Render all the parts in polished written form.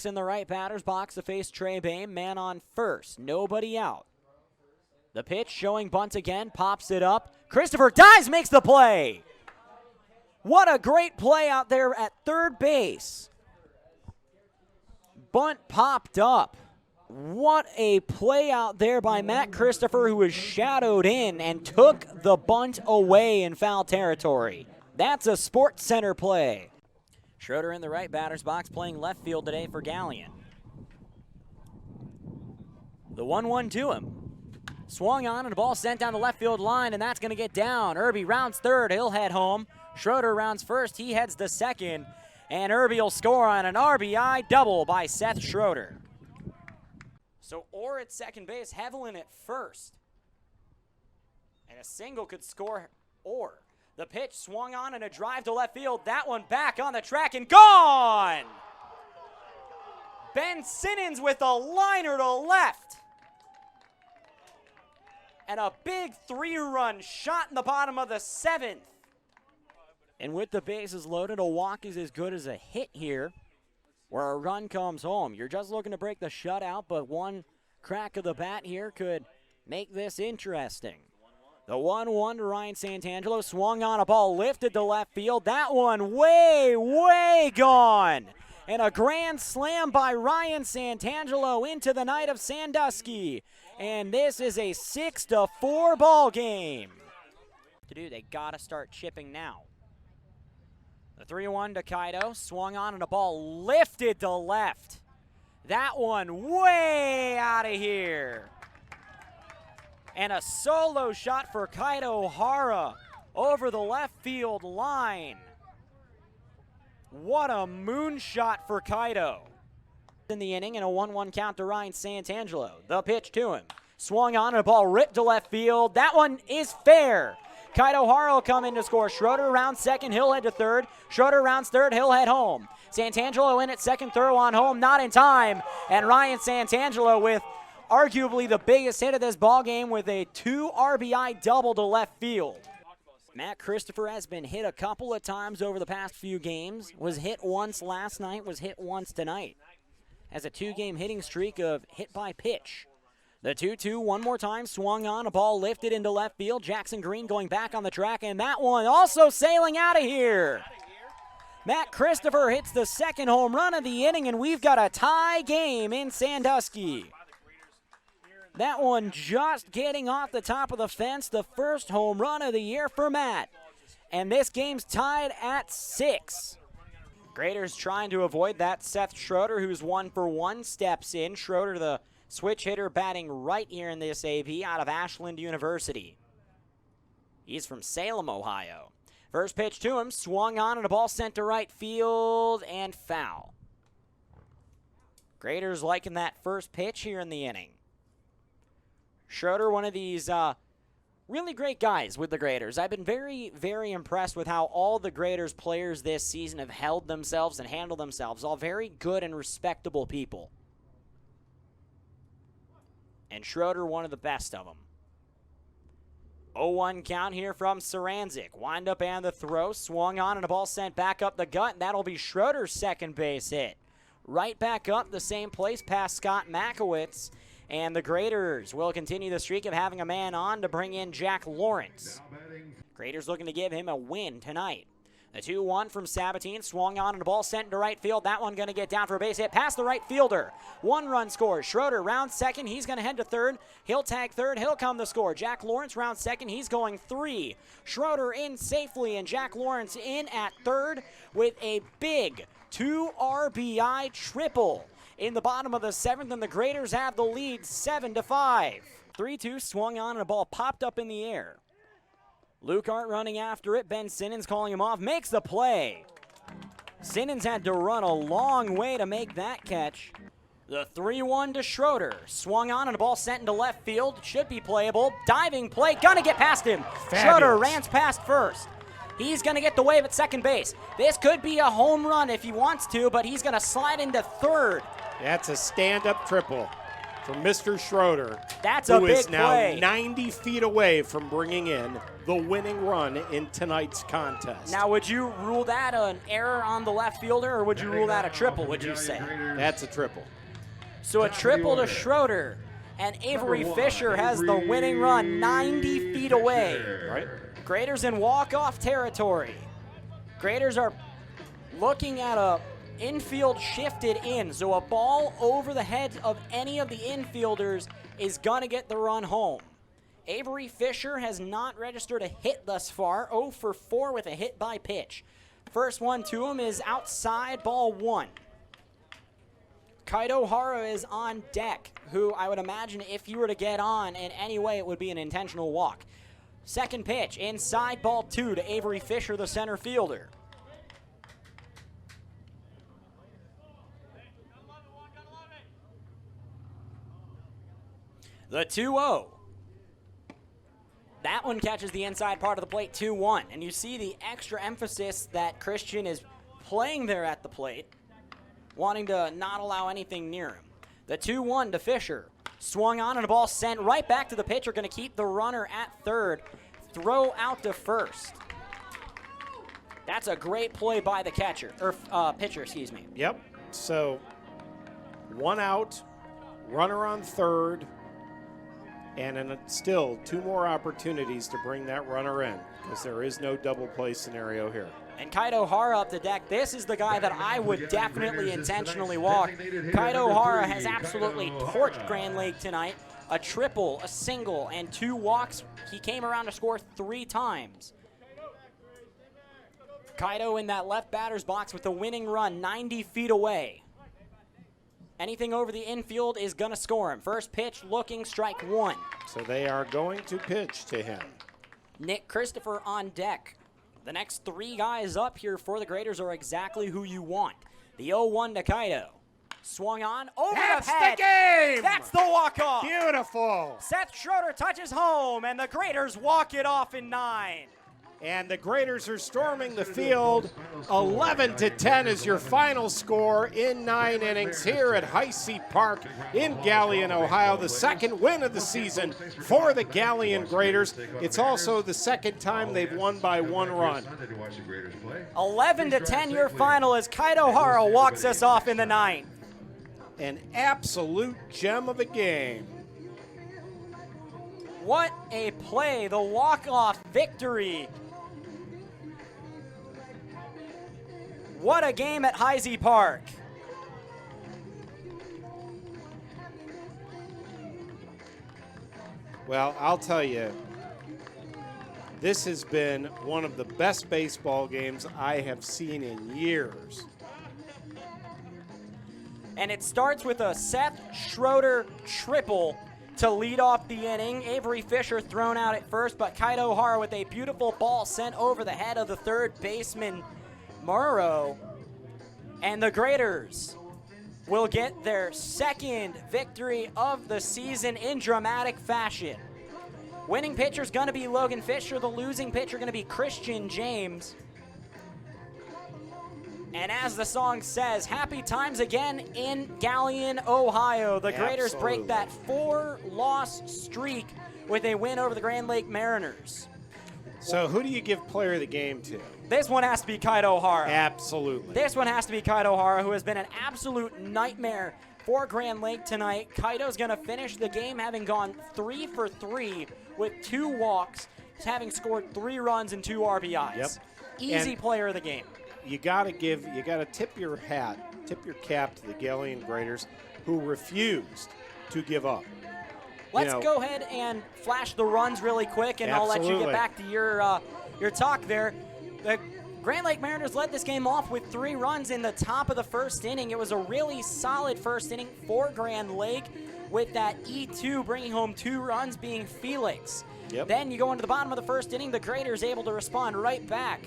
walks in the right batter's box to face Trey Bain. Man on first. Nobody out. The pitch showing bunt again. Pops it up. Christopher dives, makes the play. What a great play out there at third base. Bunt popped up. What a play out there by Matt Christopher, who was shadowed in and took the bunt away in foul territory. That's a Sports Center play. Schroeder in the right batter's box playing left field today for Galion. The 1-1 to him. Swung on and the ball sent down the left field line, and that's going to get down. Irby rounds third. He'll head home. Schroeder rounds first. He heads to second. And Irby will score on an RBI double by Seth Schroeder. So Orr at second base, Hevelin at first. And a single could score Orr. The pitch swung on and a drive to left field. That one back on the track and gone! Ben Simmons with a liner to left. And a big 3-run shot in the bottom of the 7th. And with the bases loaded, a walk is as good as a hit here, where a run comes home. You're just looking to break the shutout, but one crack of the bat here could make this interesting. The 1-1 to Ryan Santangelo, swung on, a ball lifted to left field. That one way, way gone. And a grand slam by Ryan Santangelo into the night of Sandusky. And this is a 6-4 ball game. They gotta start chipping now. The 3-1 to Kaido, swung on and a ball lifted to left. That one way out of here. And a solo shot for Kaido Hara over the left field line. What a moonshot for Kaido. In the inning, and a 1-1 count to Ryan Santangelo. The pitch to him. Swung on and a ball ripped to left field. That one is fair. Kaido Hara will come in to score. Schroeder rounds second, he'll head to third. Schroeder rounds third, he'll head home. Santangelo in at second, throw on home, not in time. And Ryan Santangelo with arguably the biggest hit of this ballgame with a 2 RBI double to left field. Matt Christopher has been hit a couple of times over the past few games. Was hit once last night, was hit once tonight. Has a 2-game hitting streak of hit by pitch. The 2-2 one more time, swung on, a ball lifted into left field. Jackson Green going back on the track, and that one also sailing out of here. Matt Christopher hits the second home run of the inning, and we've got a tie game in Sandusky. That one just getting off the top of the fence, the first home run of the year for Matt. And this game's tied at 6. Graders trying to avoid that. Seth Schroeder, who's 1 for 1, steps in. Schroeder, the switch hitter, batting right here in this AP out of Ashland University. He's from Salem, Ohio. First pitch to him, swung on and a ball sent to right field and foul. Graders liking that first pitch here in the inning. Schroeder, one of these really great guys with the Graders. I've been very, very impressed with how all the Graders players this season have held themselves and handled themselves. All very good and respectable people. And Schroeder, one of the best of them. 0-1 count here from Saranzik. Wind up and the throw. Swung on and a ball sent back up the gut. And that'll be Schroeder's second base hit. Right back up the same place past Scott Makowitz. And the Graders will continue the streak of having a man on to bring in Jack Lawrence. Graders looking to give him a win tonight. The 2-1 from Sabatine, swung on and a ball sent to right field. That one going to get down for a base hit past the right fielder. 1-run score. Schroeder rounds second. He's going to head to third. He'll tag third. He'll come to score. Jack Lawrence rounds second. He's going 3. Schroeder in safely, and Jack Lawrence in at third with a big 2 RBI triple in the bottom of the 7th, and the Graders have the lead 7-5. 3-2 swung on and a ball popped up in the air. Luke Hart running after it. Ben Simmons calling him off. Makes the play. Simmons had to run a long way to make that catch. The 3-1 to Schroeder. Swung on and a ball sent into left field. Should be playable. Diving play. Gonna get past him. Fabulous. Schroeder rans past first. He's gonna get the wave at second base. This could be a home run if he wants to, but he's gonna slide into third. That's a stand-up triple. from Mr. Schroeder. That's a who big is now play. 90 feet away from bringing in the winning run in tonight's contest. Now, would you rule that an error on the left fielder, or would you rule that a triple, would you say? That's a triple. So a triple to Schroeder, and Avery Fisher has the winning run 90 feet away. Right. Graders in walk-off territory. Graders are looking at a infield shifted in, so a ball over the head of any of the infielders is gonna get the run home. Avery Fisher has not registered a hit thus far, 0 for 4 with a hit by pitch. First one to him is outside, ball 1. Kaido Hara is on deck, who I would imagine if he were to get on in any way, it would be an intentional walk. Second pitch, inside, ball 2 to Avery Fisher, the center fielder. The 2-0. That one catches the inside part of the plate, 2-1. And you see the extra emphasis that Christian is playing there at the plate, wanting to not allow anything near him. The 2-1 to Fisher. Swung on and a ball sent right back to the pitcher, going to keep the runner at third. Throw out to first. That's a great play by the catcher, or pitcher, excuse me. Yep. So 1 out, runner on third, and still 2 more opportunities to bring that runner in, because there is no double play scenario here. And Kaido Hara up the deck. This is the guy that I would definitely intentionally walk. Kaido Hara has absolutely torched Grand Lake tonight. A triple, a single, and 2 walks. He came around to score 3 times. Kaido in that left batter's box with the winning run 90 feet away. Anything over the infield is going to score him. First pitch looking, strike 1. So they are going to pitch to him. Nick Christopher on deck. The next 3 guys up here for the Graders are exactly who you want. The 0-1 to Kaido. Swung on, over That's the head. the game! That's the walk-off. Beautiful. Seth Schroeder touches home, and the Graders walk it off in 9. And the Graders are storming the field. 11-10 is your final score in 9 innings here at High Seat Park in Galion, Ohio. The second win of the season for the Galion Graders. It's also the second time they've won by 1 run. 11-10 your final as Kaido Hara walks us off in the 9th. An absolute gem of a game. What a play, the walk-off victory. What a game at Heisey Park. Well, I'll tell you, this has been one of the best baseball games I have seen in years. And it starts with a Seth Schroeder triple to lead off the inning. Avery Fisher thrown out at first, but Kaido Hara with a beautiful ball sent over the head of the third baseman, Morrow. And the Graders will get their second victory of the season in dramatic fashion. Winning pitcher is going to be Logan Fisher. The losing pitcher going to be Christian James. And as the song says, happy times again in Galion, Ohio. The Graders break that 4-loss streak with a win over the Grand Lake Mariners. So who do you give player of the game to? This one has to be Kaido Hara. Absolutely. This one has to be Kaido Hara, who has been an absolute nightmare for Grand Lake tonight. Kaido's going to finish the game having gone 3 for 3 with 2 walks, having scored 3 runs and 2 RBIs. Yep. Easy And player of the game. You got to tip your cap to the Galion Graders, who refused to give up. Let's go ahead and flash the runs really quick, and I'll let you get back to your talk there. The Grand Lake Mariners led this game off with 3 runs in the top of the first inning. It was a really solid first inning for Grand Lake, with that E2 bringing home 2 runs being Felix. Yep. Then you go into the bottom of the first inning, the Graders able to respond right back.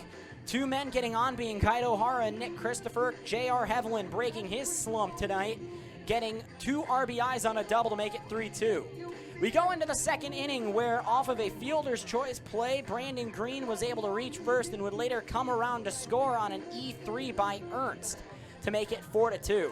2 men getting on being Kaido Hara and Nick Christopher. J.R. Hevelin breaking his slump tonight, getting 2 RBIs on a double to make it 3-2. We go into the second inning where off of a fielder's choice play, Brandon Green was able to reach first and would later come around to score on an E3 by Ernst to make it 4-2.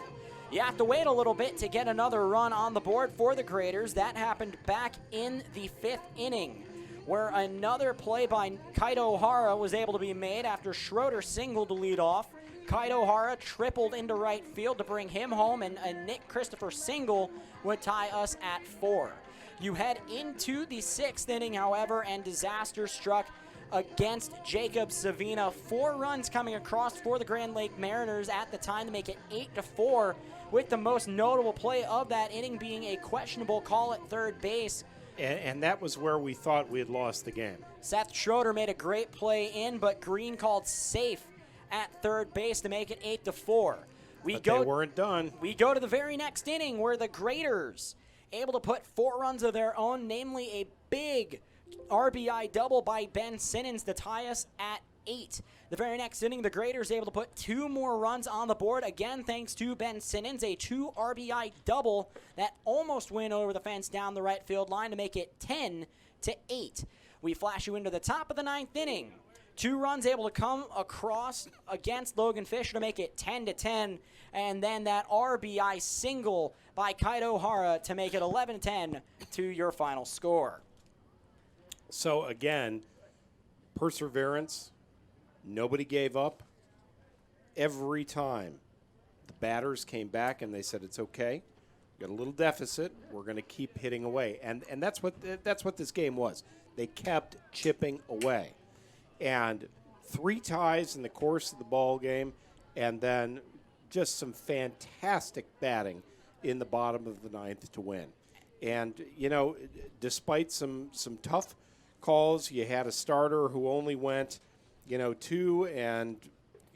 You have to wait a little bit to get another run on the board for the Graders. That happened back in the 5th inning, where another play by Kaito Hara was able to be made after Schroeder singled to lead off. Kaito Hara tripled into right field to bring him home, and a Nick Christopher single would tie us at 4. You head into the 6th inning, however, and disaster struck against Jacob Savina. 4 runs coming across for the Grand Lake Mariners at the time to make it 8-4, with the most notable play of that inning being a questionable call at third base. And that was where we thought we had lost the game. Seth Schroeder made a great play in, but Green called safe at third base to make it 8-4. They weren't done. We go to the very next inning where the Graders able to put 4 runs of their own, namely a big RBI double by Ben Simmons to tie us at 8. The very next inning, the Graders able to put 2 more runs on the board, again thanks to Ben Simmons, a 2 RBI double that almost went over the fence down the right field line to make it 10-8. We flash you into the top of the 9th inning. 2 runs able to come across against Logan Fisher to make it 10-10, and then that RBI single by Kaito Hara to make it 11-10 to your final score. So again, perseverance. Nobody gave up. Every time the batters came back and they said, it's okay. We got a little deficit. We're going to keep hitting away. And that's what this game was. They kept chipping away. And 3 ties in the course of the ball game, and then just some fantastic batting in the bottom of the 9th to win. And, you know, despite some tough calls, you had a starter who only went, 2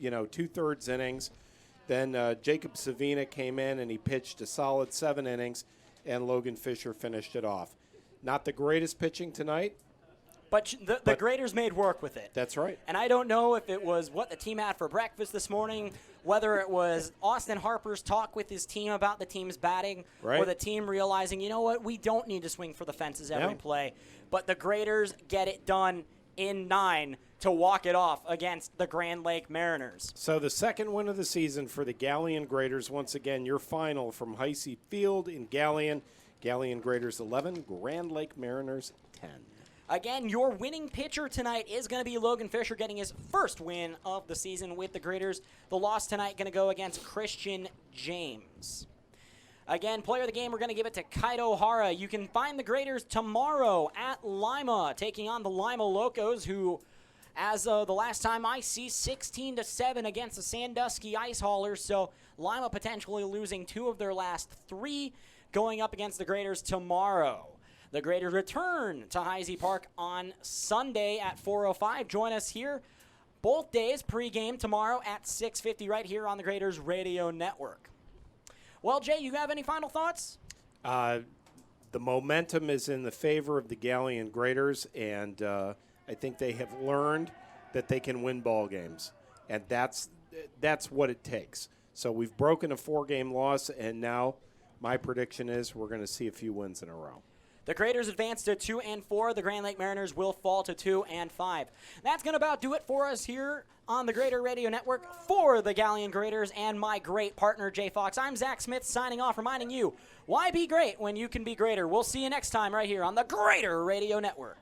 2/3 innings. Then Jacob Savina came in and he pitched a solid 7 innings, and Logan Fisher finished it off. Not the greatest pitching tonight. But the Graders made work with it. That's right. And I don't know if it was what the team had for breakfast this morning, whether it was Austin Harper's talk with his team about the team's batting, or the team realizing, you know what, we don't need to swing for the fences every play. But the Graders get it done in 9 to walk it off against the Grand Lake Mariners. So the second win of the season for the Galion Graders. Once again, your final from Heisey Field in Galion. Galion Graders 11, Grand Lake Mariners 10. Again, your winning pitcher tonight is going to be Logan Fisher, getting his first win of the season with the Graders. The loss tonight going to go against Christian James. Again, player of the game, we're going to give it to Kaito Hara. You can find the Graders tomorrow at Lima, taking on the Lima Locos, who, as the last time I see, 16-7 against the Sandusky Ice Haulers. So Lima potentially losing 2 of their last 3, going up against the Graders tomorrow. The Graders return to Heisey Park on Sunday at 4:05. Join us here both days, pregame tomorrow at 6:50 right here on the Graders Radio Network. Well, Jay, you have any final thoughts? The momentum is in the favor of the Galion Graders, and I think they have learned that they can win ball games, and that's what it takes. So we've broken a 4-game loss, and now my prediction is we're going to see a few wins in a row. The Graders advance to 2-4. The Grand Lake Mariners will fall to 2-5. That's going to about do it for us here on the Grader Radio Network for the Galion Graders and my great partner, Jay Fox. I'm Zach Smith signing off, reminding you, why be great when you can be greater? We'll see you next time right here on the Grader Radio Network.